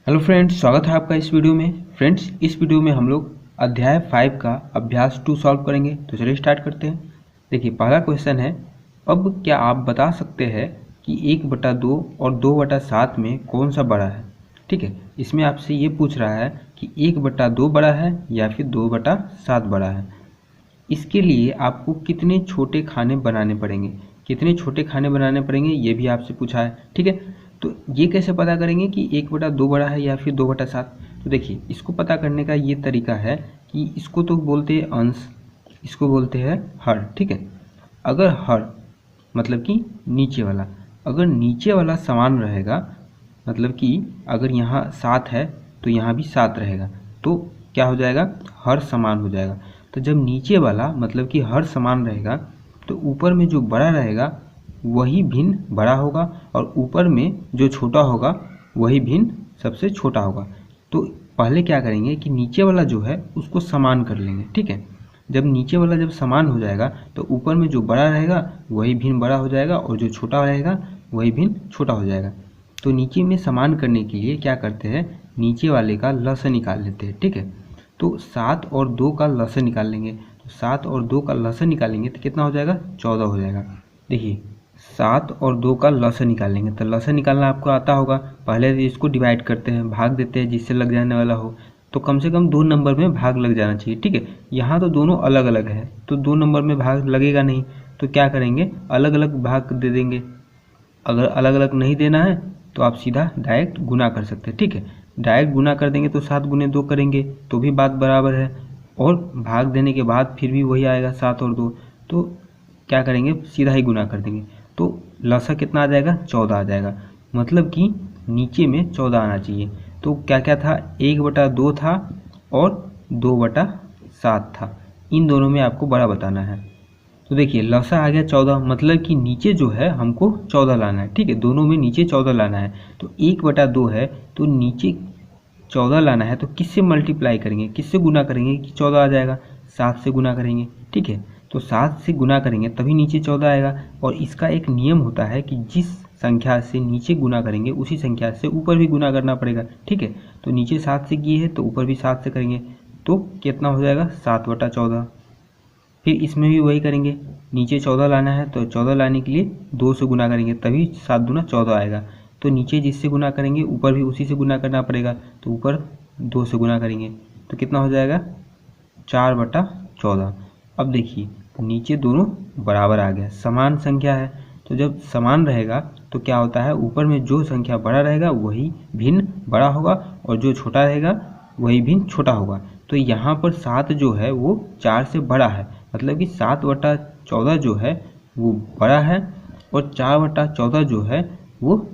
Hello friends, स्वागत है आपका इस वीडियो में। फ्रेंड्स, इस वीडियो में हम लोग अध्याय 5 का अभ्यास 2 सॉल्व करेंगे। तो चलिए स्टार्ट करते हैं। देखिए, पहला क्वेश्चन है, अब क्या आप बता सकते हैं कि 1/2 और 2/7 में कौन सा बड़ा है। ठीक है, इसमें आपसे ये पूछ रहा है कि 1/2 बड़ा है या फिर 2/7 बड़ा है। इसके लिए आपको कितने छोटे खाने बनाने पड़ेंगे, कितने छोटे खाने बनाने पड़ेंगे ये भी आपसे पूछा है। ठीक है, तो ये कैसे पता करेंगे कि 1/2 बड़ा है या फिर 2/7। तो देखिए, इसको पता करने का ये तरीका है कि इसको तो बोलते हैं अंश, इसको बोलते हैं हर। ठीक है, अगर हर मतलब कि नीचे वाला, अगर नीचे वाला समान रहेगा, मतलब कि अगर यहाँ 7 है तो यहाँ भी 7 रहेगा, तो क्या हो जाएगा, हर समान हो जाएगा। तो जब नीचे वाला मतलब कि हर समान रहेगा तो ऊपर में जो बड़ा रहेगा वही भिन्न बड़ा होगा और ऊपर में जो छोटा होगा वही भिन्न सबसे छोटा होगा। तो पहले क्या करेंगे कि नीचे वाला जो है उसको समान कर लेंगे। ठीक है, जब नीचे वाला जब समान हो जाएगा तो ऊपर में जो बड़ा रहेगा वही भिन्न बड़ा हो जाएगा और जो छोटा रहेगा वही भिन्न छोटा हो जाएगा। तो नीचे में समान करने के लिए क्या करते हैं, नीचे वाले का लसागु निकाल लेते हैं। ठीक है, तो 7 और 2 का लसागु निकाल लेंगे। तो 7 और 2 का लसागु निकालेंगे तो कितना हो जाएगा, 14 हो जाएगा। देखिए, 7 और 2 का लसागु निकालेंगे तो लसागु निकालना आपको आता होगा। पहले इसको डिवाइड करते हैं, भाग देते हैं जिससे लग जाने वाला हो। तो कम से कम 2 नंबर में भाग लग जाना चाहिए। ठीक है, यहाँ तो दोनों अलग अलग है तो 2 नंबर में भाग लगेगा नहीं, तो क्या करेंगे, अलग अलग भाग दे देंगे। अगर अलग अलग नहीं देना है तो आप सीधा डायरेक्ट गुना कर सकते हैं। ठीक है, डायरेक्ट गुना कर देंगे तो 7 गुने 2 करेंगे तो भी बात बराबर है, और भाग देने के बाद फिर भी वही आएगा 7 और 2, तो क्या करेंगे, सीधा ही गुना कर देंगे। तो लसा कितना आ जाएगा, 14 आ जाएगा। मतलब कि नीचे में 14 आना चाहिए। तो क्या क्या था, 1/2 था और 2/7 था। इन दोनों में आपको बड़ा बताना है। तो देखिए, लसा आ गया 14, मतलब कि नीचे जो है हमको 14 लाना है। ठीक है, दोनों में नीचे 14 लाना है। तो 1/2 है तो नीचे 14 लाना है, तो किससे मल्टीप्लाई करेंगे, किससे गुना करेंगे कि 14 आ जाएगा, 7 से गुना करेंगे। ठीक है, तो 7 से गुना करेंगे तभी नीचे 14 आएगा। और इसका एक नियम होता है कि जिस संख्या से नीचे गुना करेंगे उसी संख्या से ऊपर भी गुना करना पड़ेगा। ठीक है, तो नीचे 7 से किए है तो ऊपर भी 7 से करेंगे, तो कितना हो जाएगा, 7/14। फिर इसमें भी वही करेंगे, नीचे 14 लाना है तो 14 लाने के लिए 2 से गुना करेंगे तभी 7 दूना 14 आएगा। तो नीचे जिससे गुना करेंगे ऊपर भी उसी से गुना करना पड़ेगा, तो ऊपर 2 से गुना करेंगे तो कितना हो जाएगा, 4/14। अब देखिए, नीचे दोनों बराबर आ गया, समान संख्या है। तो जब समान रहेगा तो क्या होता है, ऊपर में जो संख्या बड़ा रहेगा वही भिन्न बड़ा होगा और जो छोटा रहेगा वही भिन्न छोटा होगा। तो यहाँ पर 7 जो है वो 4 से बड़ा है, मतलब कि 7/14 जो है वो बड़ा है और 4/14 जो है वो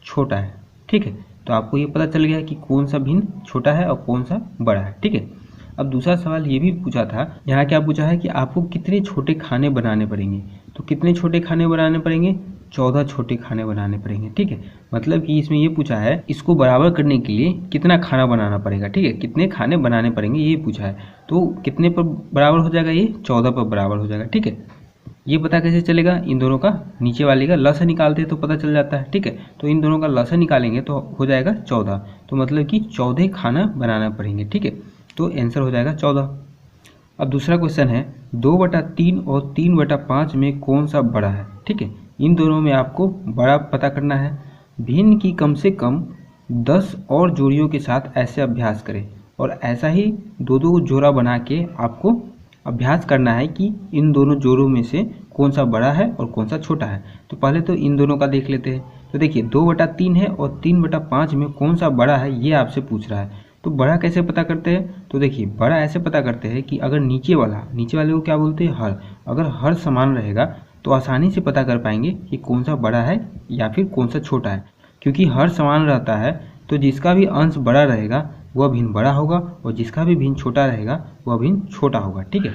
छोटा है। ठीक है, तो आपको ये पता चल गया कि कौन सा भिन्न छोटा है और कौन सा बड़ा है। ठीक है, अब दूसरा सवाल ये भी पूछा था, यहाँ क्या पूछा है कि आपको कितने छोटे खाने बनाने पड़ेंगे। तो कितने छोटे खाने बनाने पड़ेंगे, 14 छोटे खाने बनाने पड़ेंगे। ठीक है, मतलब कि इसमें ये पूछा है इसको बराबर करने के लिए कितना खाना बनाना पड़ेगा। ठीक है, कितने खाने बनाने पड़ेंगे ये पूछा है। तो कितने पर बराबर हो जाएगा, ये 14 पर बराबर हो जाएगा। ठीक है, ये पता कैसे चलेगा, इन दोनों का नीचे वाले का लसा निकालते हैं तो पता चल जाता है। ठीक है, तो इन दोनों का लसा निकालेंगे तो हो जाएगा 14, तो मतलब कि 14 खाना बनाना पड़ेंगे। ठीक है, तो आंसर हो जाएगा 14। अब दूसरा क्वेश्चन है, 2/3 और 3/5 में कौन सा बड़ा है। ठीक है, इन दोनों में आपको बड़ा पता करना है। भिन्न की कम से कम 10 और जोड़ियों के साथ ऐसे अभ्यास करें, और ऐसा ही 2-2 जोड़ा बना के आपको अभ्यास करना है कि इन दोनों जोड़ों में से कौन सा बड़ा है और कौन सा छोटा है। तो पहले तो इन दोनों का देख लेते हैं। तो देखिए, 2/3 है और 3/5 में कौन सा बड़ा है ये आपसे पूछ रहा है। तो बड़ा कैसे पता करते हैं, तो देखिए, बड़ा ऐसे पता करते हैं कि अगर नीचे वाले को क्या बोलते हैं, हर। अगर हर समान रहेगा तो आसानी से पता कर पाएंगे कि कौन सा बड़ा है या फिर कौन सा छोटा है। क्योंकि हर समान रहता है तो जिसका भी अंश बड़ा रहेगा वह भिन्न बड़ा होगा और जिसका भी भिन्न छोटा रहेगा वह भिन्न छोटा होगा। ठीक है,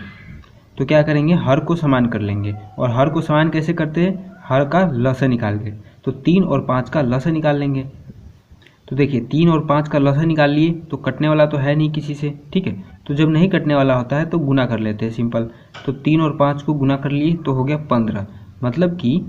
तो क्या करेंगे, हर को समान कर लेंगे। और हर को समान कैसे करते हैं, हर का लसा निकाल के। तो 3 और 5 का लसा निकाल लेंगे। तो देखिए, 3 और 5 का लसा निकाल लिए तो कटने वाला तो है नहीं किसी से। ठीक है, तो जब नहीं कटने वाला होता है तो गुना कर लेते हैं, सिंपल। तो 3 और 5 को गुना कर लिए तो हो गया 15, मतलब कि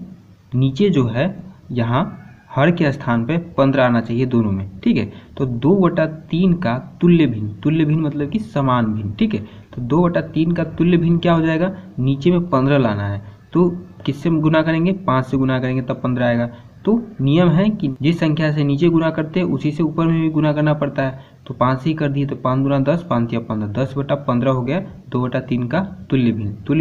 नीचे जो है यहाँ हर के स्थान पे 15 आना चाहिए दोनों में, ठीक है। तो 2/3 का तुल्य भिन्न मतलब कि समान भिन्न, ठीक है। तो 2/3 का तुल्य भिन्न क्या हो जाएगा, नीचे में 15 लाना है, तो किससे गुना करेंगे, 5 से गुना करेंगे तब 15 आएगा। तो नियम है कि जिस संख्या से नीचे गुना करते हैं उसी से ऊपर में भी गुना करना पड़ता है। तो 5 से ही कर दिए, तो 5 दूना 10, 5 या 15, 10/15 हो गया 2/3 का तुल्य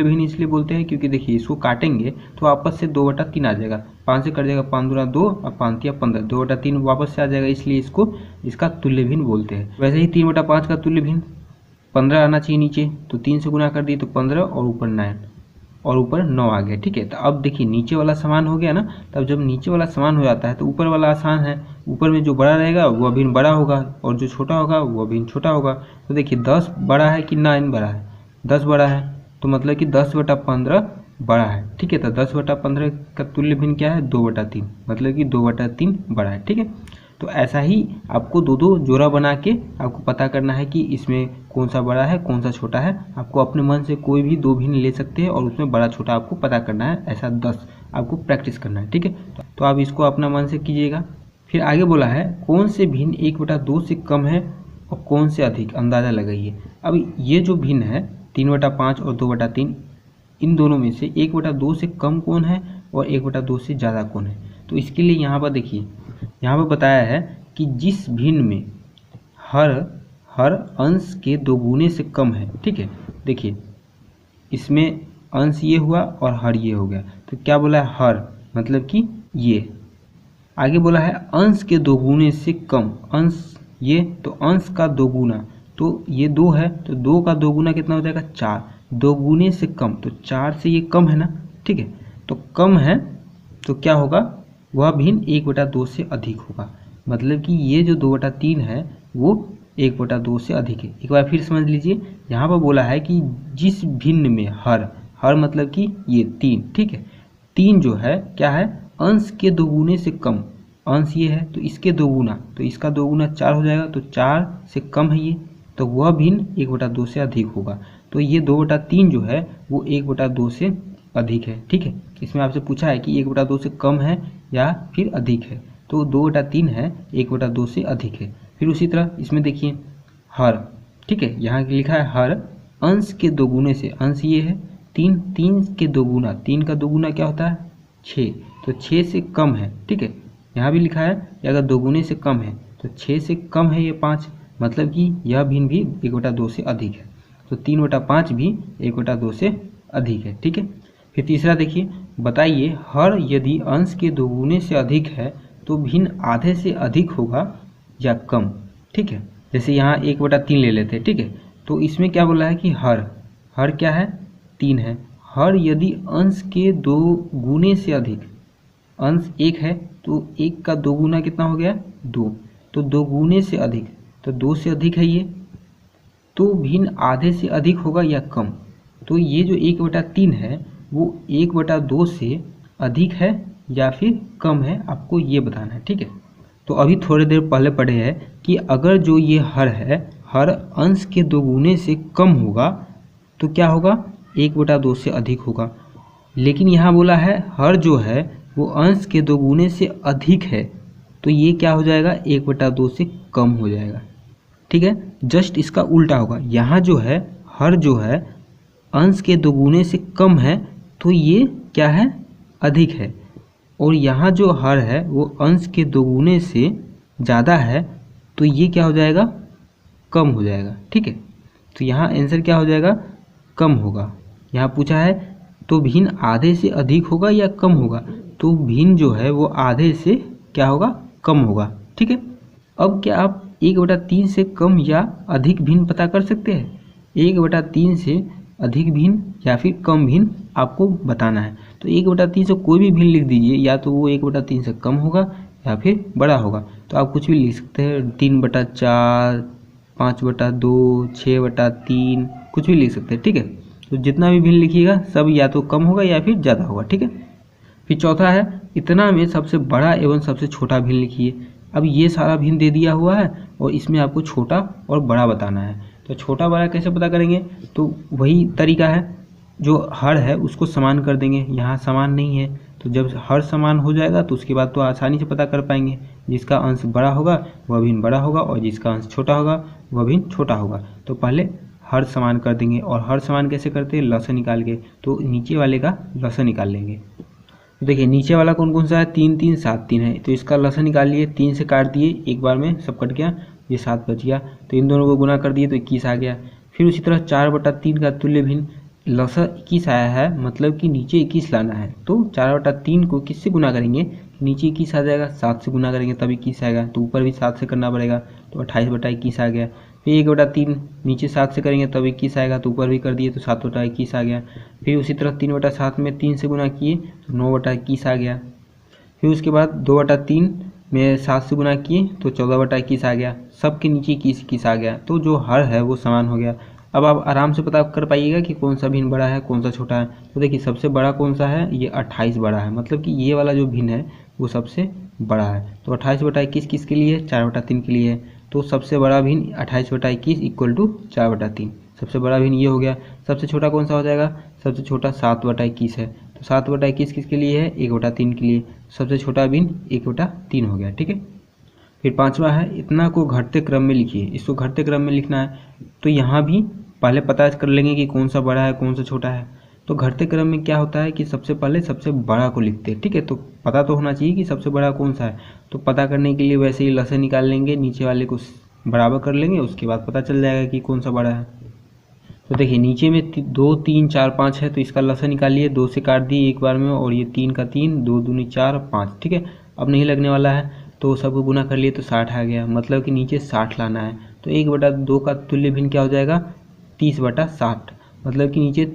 भिन्न इसलिए बोलते हैं क्योंकि देखिए इसको काटेंगे तो आपस से 2/3 आ जाएगा, 5 से कट जाएगा 5 दूना 2 और 5 या 15, 2/3 वापस से आ जाएगा, इसलिए इसको इसका तुल्य भिन्न बोलते हैं। वैसे ही 3/5 का तुल्य भिन्न 15 आना चाहिए नीचे, तो 3 से गुना कर दिए तो 15 और ऊपर 9 और ऊपर 9 आ गया, ठीक है। तो अब देखिए नीचे वाला समान हो गया ना, तब जब नीचे वाला समान हो जाता है तो ऊपर वाला आसान है, ऊपर में जो बड़ा रहेगा वो भिन्न बड़ा होगा और जो छोटा होगा वो भिन्न छोटा होगा। तो देखिए 10 बड़ा है कि 9 बड़ा है, 10 बड़ा है, तो मतलब कि 10/15 बड़ा है, ठीक है। तो 10/15 का तुल्य भिन्न क्या है, 2/3, मतलब कि 2/3 बड़ा है, ठीक है। तो ऐसा ही आपको दो दो जोड़ा बना के आपको पता करना है कि इसमें कौन सा बड़ा है कौन सा छोटा है। आपको अपने मन से कोई भी दो भिन्न ले सकते हैं और उसमें बड़ा छोटा आपको पता करना है, ऐसा 10 आपको प्रैक्टिस करना है, ठीक है। तो आप इसको अपना मन से कीजिएगा। फिर आगे बोला है कौन से भिन्न 1/2 से कम है और कौन से अधिक, अंदाज़ा लगाइए। अब ये जो भिन्न है 3/5 और 2/3, इन दोनों में से 1/2 से कम कौन है और 1/2 से ज़्यादा कौन है। तो इसके लिए यहाँ पर देखिए, यहाँ पर बताया है कि जिस भिन्न में हर अंश के दोगुने से कम है, ठीक है। देखिए इसमें अंश ये हुआ और हर ये हो गया, तो क्या बोला है, हर मतलब कि ये। आगे बोला है अंश के दोगुने से कम, अंश ये तो अंश का दोगुना, तो ये 2 है तो 2 का दोगुना कितना हो जाएगा, 4, दोगुने से कम, तो 4 से ये कम है ना, ठीक है। तो कम है तो क्या होगा, वह भिन्न 1/2 से अधिक होगा, मतलब कि ये जो 2/3 है वो 1/2 से अधिक है। एक बार फिर समझ लीजिए, यहाँ पर बोला है कि जिस भिन्न में हर मतलब कि ये 3, ठीक है, 3 जो है क्या है, अंश के दोगुने से कम, अंश ये है तो इसके दोगुना, तो इसका दोगुना 4 हो जाएगा, तो 4 से कम है ये, तो वह भिन्न 1/2 से अधिक होगा। तो ये 2/3 जो है वो 1/2 से अधिक है, ठीक है। इसमें आपसे पूछा है कि 1/2 से कम है या फिर अधिक है, तो 2/3 है, 1/2 से अधिक है। फिर उसी तरह इसमें देखिए हर, ठीक है, यहाँ लिखा है हर अंश के दोगुने से, अंश ये है 3, 3 के दोगुना, 3 का दोगुना क्या होता है 6, तो 6 से कम है, ठीक है। यहाँ भी लिखा है कि अगर दोगुने से कम है तो 6 से कम है ये 5, मतलब कि यह भिन्न भी 1/2 से अधिक है, तो 3/5 भी 1/2 से अधिक है, ठीक है। फिर तीसरा देखिए, बताइए हर यदि अंश के दोगुने से अधिक है तो भिन्न आधे से अधिक होगा या कम, ठीक है। जैसे यहाँ 1/3 ले लेते हैं, ठीक है। तो इसमें क्या बोला है कि हर क्या है, 3 है, हर यदि अंश के 2 गुने से अधिक, अंश 1 है तो 1 का दोगुना कितना हो गया 2, तो 2 गुने से अधिक, तो 2 से अधिक है ये, तो भिन्न आधे से अधिक होगा या कम। तो ये जो 1/3 है वो 1/2 से अधिक है या फिर कम है, आपको ये बताना है, ठीक है। तो अभी थोड़ी देर पहले पढ़े हैं कि अगर जो ये हर है, हर अंश के दोगुने से कम होगा तो क्या होगा, 1/2 से अधिक होगा। लेकिन यहाँ बोला है हर जो है वो अंश के दोगुने से अधिक है, तो ये क्या हो जाएगा, 1/2 से कम हो जाएगा, ठीक है। जस्ट इसका उल्टा होगा, यहाँ जो है हर जो है अंश के दोगुने से कम है तो ये क्या है, अधिक है, और यहाँ जो हर है वो अंश के दोगुने से ज़्यादा है तो ये क्या हो जाएगा, कम हो जाएगा, ठीक है। तो यहाँ आंसर क्या हो जाएगा, कम होगा। यहाँ पूछा है तो भिन्न आधे से अधिक होगा या कम होगा, तो भिन्न जो है वो आधे से क्या होगा, कम होगा, ठीक है। अब क्या आप 1/3 से कम या अधिक भिन्न पता कर सकते हैं, 1/3 से अधिक भिन्न या फिर कम भिन्न आपको बताना है। तो 1/3 से कोई भी भिन्न लिख दीजिए, या तो वो 1/3 से कम होगा या फिर बड़ा होगा। तो आप कुछ भी लिख सकते हैं, 3/4, 5/2, 6/3, कुछ भी लिख सकते हैं, ठीक है। तो जितना भी भिन्न लिखिएगा सब या तो कम होगा या फिर ज़्यादा होगा, ठीक है। फिर चौथा है इतना में सबसे बड़ा एवं सबसे छोटा भिन्न लिखिए। अब ये सारा भिन्न दे दिया हुआ है और इसमें आपको छोटा और बड़ा बताना है। तो छोटा बड़ा कैसे पता करेंगे, तो वही तरीका है, जो हर है उसको समान कर देंगे, यहाँ समान नहीं है तो जब हर समान हो जाएगा तो उसके बाद तो आसानी से पता कर पाएंगे, जिसका अंश बड़ा होगा वह भिन्न बड़ा होगा और जिसका अंश छोटा होगा वह भिन्न छोटा होगा। तो पहले हर समान कर देंगे, और हर समान कैसे करते हैं, लसन निकाल के। तो नीचे वाले का लसन निकाल लेंगे। तो देखिए नीचे वाला कौन कौन सा है, 3 3 7 3 है, तो इसका लसन निकाल लिए। 3 से काट दिए एक बार में, सब कट गया, ये 7 बच गया। तो इन दोनों को गुना कर दिए तो 21 आ गया। फिर उसी तरह 4/3 का तुल्य भिन्न लसन 21 आया है, मतलब कि नीचे 21 लाना है। तो 4/3 को किससे गुना करेंगे, नीचे 21 आ जाएगा, 7 से गुना करेंगे तब 21 आएगा, तो ऊपर भी 7 से करना पड़ेगा, तो 28/21 आ गया। फिर 1/3 नीचे 7 से करेंगे तब 21 आएगा, तो ऊपर भी कर दिए तो 7/21 आ गया। फिर उसी तरह 3/7 में 3 से गुना किए तो 9/21 आ गया। फिर उसके बाद 2/3 में 7 से गुना किए तो 14/21 आ गया। सब के नीचे 21 आ गया, तो जो हर है वो समान हो गया। अब आप आराम से पता कर पाइएगा कि कौन सा भिन्न बड़ा है कौन सा छोटा है। तो देखिए सबसे बड़ा कौन सा है, ये 28 बड़ा है, मतलब कि ये वाला जो भिन्न है वो सबसे बड़ा है। तो 28/21 किसके लिए, 4/3 के लिए है। तो सबसे बड़ा भिन्न 28/21 इक्वल टू 4/3। सबसे बड़ा भिन्न ये हो गया। सबसे छोटा कौन सा हो जाएगा, सबसे छोटा 7/21 है। तो 7/21 किसके लिए है, 1/3 के लिए। सबसे छोटा भिन्न 1/3 हो गया, ठीक है। फिर 5वां है, इतना को घटते क्रम में लिखिए। इसको घटते क्रम में लिखना है, तो यहाँ भी पहले पता कर लेंगे कि कौन सा बड़ा है कौन सा छोटा है। तो घटते क्रम में क्या होता है कि सबसे पहले सबसे बड़ा को लिखते हैं, ठीक है। तो पता तो होना चाहिए कि सबसे बड़ा कौन सा है। तो पता करने के लिए वैसे ही लसन निकाल लेंगे, नीचे वाले को बराबर कर लेंगे, उसके बाद पता चल जाएगा कि कौन सा बड़ा है। तो देखिए नीचे में 2 3 4 5 है, तो इसका लसन निकालिए। 2 से काट दिए एक बार में, और ये 3 का 3, 2 दूनी 4 5, ठीक है। अब नहीं लगने वाला है, तो सबको गुना कर लिए तो 60 आ गया, मतलब कि नीचे 60 लाना है। तो 1/2 का तुल्य भिन्न क्या हो जाएगा, 30/60, मतलब कि नीचे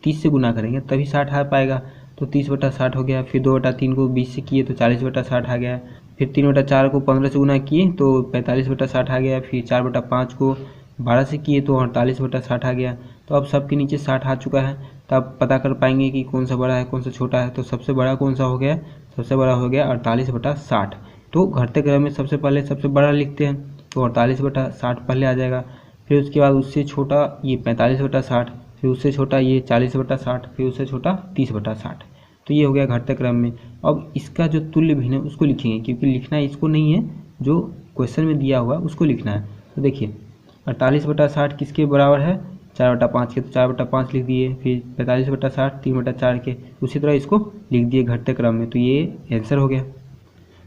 30 से गुना करेंगे तभी 60 आ पाएगा। तो 30/60 हो गया। फिर 2/3 को 20 से किए तो 40/60 आ गया। फिर 3/4 को 15 से गुना किए तो 45/60 आ गया। फिर 4/5 को 12 से किए तो 48/60 आ गया। तो अब सबके नीचे 60 आ चुका है, तब पता कर पाएंगे कि कौन सा बड़ा है कौन सा छोटा है। तो सबसे बड़ा कौन सा हो गया, सबसे बड़ा हो गया 48/60। तो घटते क्रम में सबसे पहले सबसे बड़ा लिखते हैं, तो 48/60 पहले आ जाएगा। फिर उसके बाद उससे छोटा ये 45/60, फिर उससे छोटा ये 40/60, फिर उससे छोटा 30/60। तो ये हो गया घटते क्रम में। अब इसका जो तुल्य भिन्न है उसको लिखेंगे, क्योंकि लिखना इसको नहीं है, जो क्वेश्चन में दिया हुआ उसको लिखना है। तो देखिए 48/60 किसके बराबर है, 4/5 के, तो 4/5 लिख दिए। फिर 45/60 3/4 के, उसी तरह इसको लिख दिए घटते क्रम में। तो ये आंसर हो गया।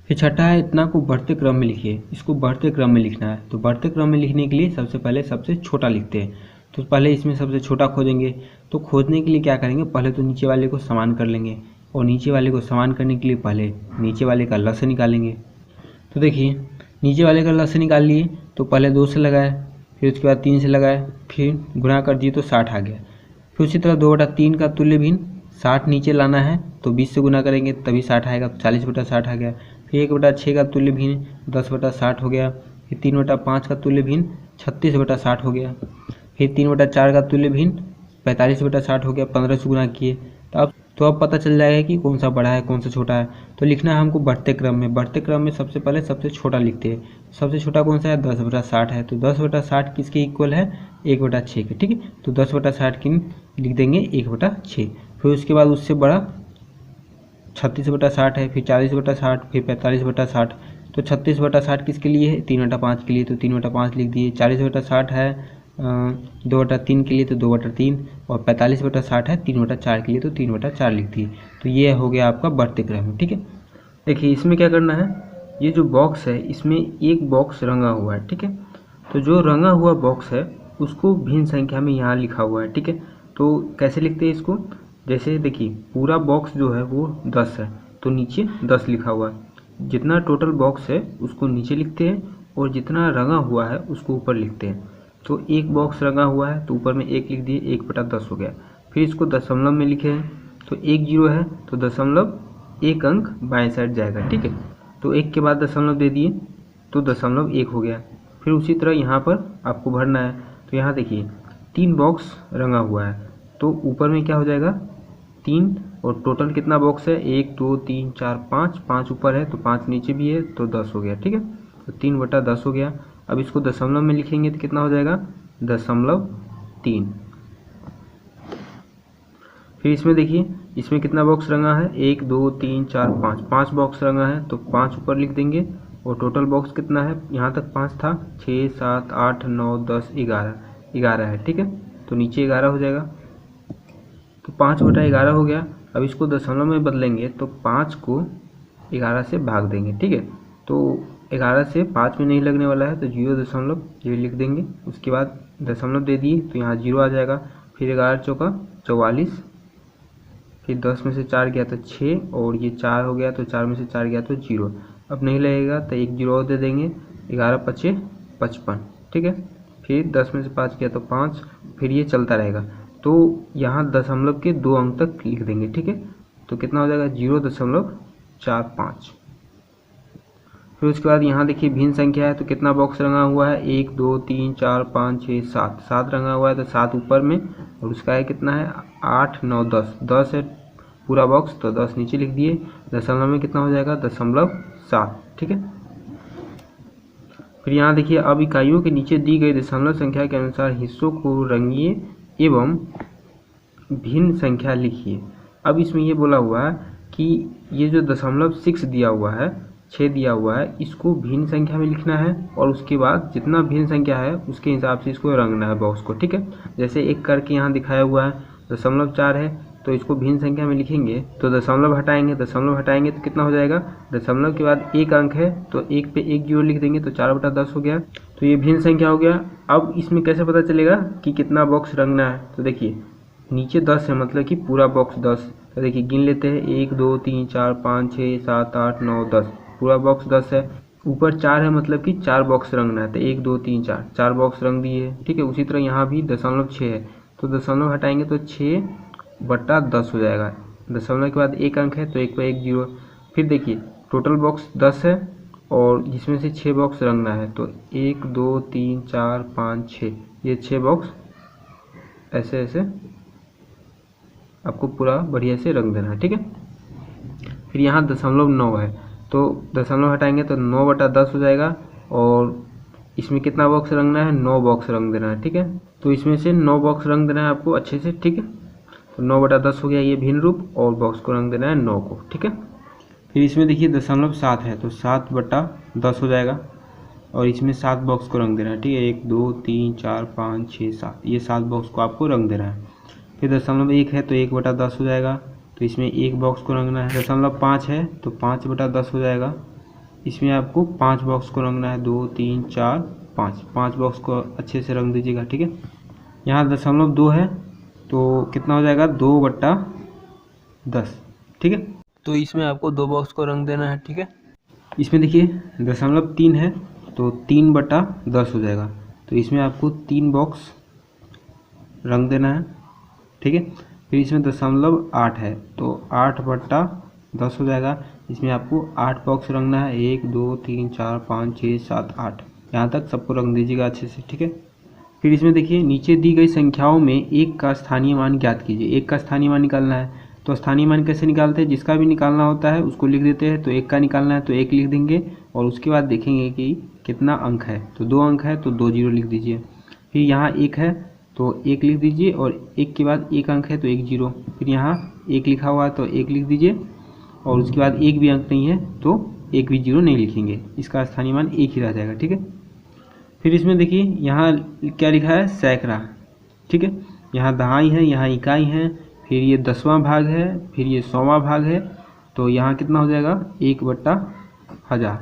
फिर छठा है, इतना को बढ़ते क्रम में लिखिए। इसको बढ़ते क्रम में लिखना है। तो बढ़ते क्रम में लिखने के लिए सबसे पहले सबसे छोटा लिखते हैं। तो पहले इसमें सबसे छोटा खोजेंगे। तो खोजने के लिए क्या करेंगे, पहले तो नीचे वाले को समान कर लेंगे, और नीचे वाले को समान करने के लिए पहले नीचे वाले का लसन निकालेंगे। तो देखिए नीचे वाले का लसन निकाल लिए, तो पहले 2 से लगाए, फिर उसके बाद 3 से लगाए, फिर गुणा कर दिए तो 60 आ गया। फिर उसी तरह 2/3 का तुल्य भिन्न 60 नीचे लाना है, तो 20 से गुना करेंगे तभी 60 आएगा, तो 40/60 आ गया। फिर 1/6 का तुल्य भिन्न 10/60 हो गया। फिर 3/5 का तुल्य भिन्न 36/60 हो गया। फिर 3/4 का तुल्य भिन्न 45/60 हो गया, 15 से गुना किए। तो अब पता चल जाएगा कि कौन सा बड़ा है कौन सा छोटा है। तो लिखना है हमको बढ़ते क्रम में। बढ़ते क्रम में सबसे पहले सबसे छोटा लिखते हैं। सबसे छोटा कौन सा है, 10/60 है। तो 10/60 किसके इक्वल है, 1/6 के, ठीक है। तो 10/60 की लिख देंगे 1/6। फिर उसके बाद उससे बड़ा 36/60 है, फिर 40/60, फिर 45/60। तो 36/60 किसके लिए है, 3/5 के लिए, तो 3/5 लिख दिए। 40/60 है 2/3 के लिए, तो 2/3, और 45/60 है 3/4 के लिए, तो 3/4 लिख दिए। तो ये हो गया आपका बढ़ते क्रम में, ठीक है। देखिए इसमें क्या करना है, ये जो बॉक्स है इसमें एक बॉक्स रंगा हुआ है, ठीक है। तो जो रंगा हुआ बॉक्स है उसको भिन्न संख्या में यहाँ लिखा हुआ है, ठीक है। तो कैसे लिखते हैं इसको, जैसे देखिए पूरा बॉक्स जो है वो 10 है, तो नीचे 10 लिखा हुआ है। जितना टोटल बॉक्स है उसको नीचे लिखते हैं, और जितना रंगा हुआ है उसको ऊपर लिखते हैं। तो एक बॉक्स रंगा हुआ है तो ऊपर में 1 लिख दिए, 1/10 हो गया। फिर इसको दशमलव में लिखे हैं, तो 1 0 है तो दशमलव 1 अंक बाएं साइड जाएगा, ठीक है। तो 1 के बाद दशमलव दे दिए तो दशमलव 1 हो गया। फिर उसी तरह यहाँ पर आपको भरना है। तो यहाँ देखिए 3 बॉक्स रंगा हुआ है, तो ऊपर में क्या हो जाएगा 3, और टोटल कितना बॉक्स है 1 2 3 4 5, 5 ऊपर है तो 5 नीचे भी है, तो 10 हो गया, ठीक है। तो 3/10 हो गया। अब इसको दशमलव में लिखेंगे तो कितना हो जाएगा 0.3। फिर इसमें देखिए इसमें कितना बॉक्स रंगा है, 1 2 3 4 5, 5 बॉक्स रंगा है तो 5 ऊपर लिख देंगे। और टोटल बॉक्स कितना है, यहाँ तक 5 था, 6 7 8 9 10 11, 11 है, ठीक है। तो नीचे 11 हो जाएगा, तो 5/11 हो गया। अब इसको दशमलव में बदलेंगे तो 5 को 11 से भाग देंगे, ठीक है। तो 11 से 5 में नहीं लगने वाला है तो 0.0 लिख देंगे। उसके बाद दशमलव दे दिए तो यहाँ 0 आ जाएगा। फिर 11 चौका 44, फिर 10 में से 4 गया तो 6, और ये 4 हो गया तो 4 में से 4 गया तो 0। अब नहीं लगेगा तो 1 0 और दे देंगे। 11 5 55, ठीक है। फिर 10 में से 5 गया तो 5, फिर ये चलता रहेगा। तो यहाँ दशमलव के 2 अंक तक लिख देंगे, ठीक है। तो कितना हो जाएगा, 0.45। फिर उसके बाद यहाँ देखिए भिन्न संख्या है तो कितना बॉक्स रंगा हुआ है, 1 2 3 4 5 6 7, 7 रंगा हुआ है तो 7 ऊपर में, और उसका है कितना है 8 9 10, 10 है पूरा बॉक्स तो 10 नीचे लिख दिए। दशमलव में कितना हो जाएगा, 0.7, ठीक है। फिर यहाँ देखिए अब इकाइयों के नीचे दी गई दशमलव संख्या के अनुसार हिस्सों को रंगिए एवं भिन्न संख्या लिखिए। अब इसमें ये बोला हुआ है कि ये जो 0.6 दिया हुआ है, 6 दिया हुआ है, इसको भिन्न संख्या में लिखना है, और उसके बाद जितना भिन्न संख्या है उसके हिसाब से इसको रंगना है बॉक्स को, ठीक है। जैसे एक करके यहाँ दिखाया हुआ है 0.4 है तो इसको भिन्न संख्या में लिखेंगे तो दशमलव हटाएंगे तो कितना हो जाएगा, दशमलव के बाद 1 अंक है तो 1 पे 1 0 लिख देंगे तो 4/10 हो गया। तो ये भिन्न संख्या हो गया। अब इसमें कैसे पता चलेगा कि कितना बॉक्स रंगना है, तो देखिए नीचे 10 है मतलब कि पूरा बॉक्स 10, तो देखिए गिन लेते हैं 1 2 3 4 5 6 7 8 9 10, पूरा बॉक्स 10 है। ऊपर 4 है मतलब कि 4 बॉक्स रंगना है तो 1 2 3 4, 4 बॉक्स रंग दिए, ठीक है। उसी तरह यहाँ भी 0.6 है तो दशमलव हटाएंगे तो 6/10 हो जाएगा। दशमलव के बाद 1 अंक है तो 1 पे 1 0। फिर देखिए टोटल बॉक्स 10 है और जिसमें से 6 बॉक्स रंगना है तो 1 2 3 4 5 6, ये 6 बॉक्स ऐसे ऐसे आपको पूरा बढ़िया से रंग देना है, ठीक है। फिर यहाँ 0.9 है तो दशमलव हटाएंगे तो 9/10 हो जाएगा, और इसमें कितना बॉक्स रंगना है, 9 बॉक्स रंग देना है, ठीक है। तो इसमें से 9 बॉक्स रंग देना है आपको अच्छे से, ठीक है। तो 9/10 हो गया ये भिन्न रूप, और बॉक्स को रंग देना है 9 को, ठीक है। फिर इसमें देखिए 0.7 है तो 7/10 हो जाएगा, और इसमें 7 बॉक्स को रंग देना है, ठीक है। 1 2 3 4 5 6 7, ये 7 बॉक्स को आपको रंग देना है। फिर 0.1 है तो 1/10 हो जाएगा, तो इसमें 1 बॉक्स को रंगना है। 0.5 है तो 5/10 हो जाएगा, इसमें आपको 5 बॉक्स को रंगना है, 2 3 4 5, 5 बॉक्स को अच्छे से रंग दीजिएगा, ठीक है। यहाँ 0.2 है तो कितना हो जाएगा, 2/10, ठीक है। तो इसमें आपको 2 बॉक्स को रंग देना है, ठीक है। इसमें देखिए 0.3 है तो 3/10 हो जाएगा, तो इसमें आपको 3 बॉक्स रंग देना है, ठीक है। फिर इसमें 0.8 है तो 8/10 हो जाएगा, इसमें आपको 8 बॉक्स रंगना है, 1 2 3 4 5 6 7 8, यहाँ तक सबको रंग दीजिएगा अच्छे से, ठीक है। फिर इसमें देखिए नीचे दी गई संख्याओं में 1 का स्थानीय मान ज्ञात कीजिए। 1 का स्थानीय मान निकालना है तो स्थानीय मान कैसे निकालते हैं, जिसका भी निकालना होता है उसको लिख देते हैं। तो 1 का निकालना है तो 1 लिख देंगे, और उसके बाद देखेंगे कि कितना अंक है, तो 2 अंक है तो 2 0 लिख दीजिए। फिर यहाँ 1 है तो 1 लिख दीजिए, और 1 के बाद 1 अंक है तो 1 0। फिर यहाँ 1 लिखा हुआ है तो 1 लिख दीजिए, और उसके बाद 1 भी अंक नहीं है तो 1 भी 0 नहीं लिखेंगे, इसका स्थानीय मान 1 ही रह जाएगा, ठीक है। फिर इसमें देखिए यहाँ क्या लिखा है, सैकड़ा, ठीक है। यहाँ दहाई है, यहाँ इकाई है, फिर ये 10वां भाग है, फिर ये 100वां भाग है, तो यहाँ कितना हो जाएगा, 1/1000,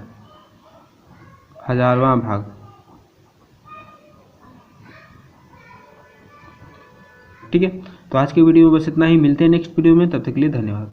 1000वां भाग, ठीक है। तो आज के वीडियो में बस इतना ही, मिलते हैं नेक्स्ट वीडियो में, तब तक के लिए धन्यवाद।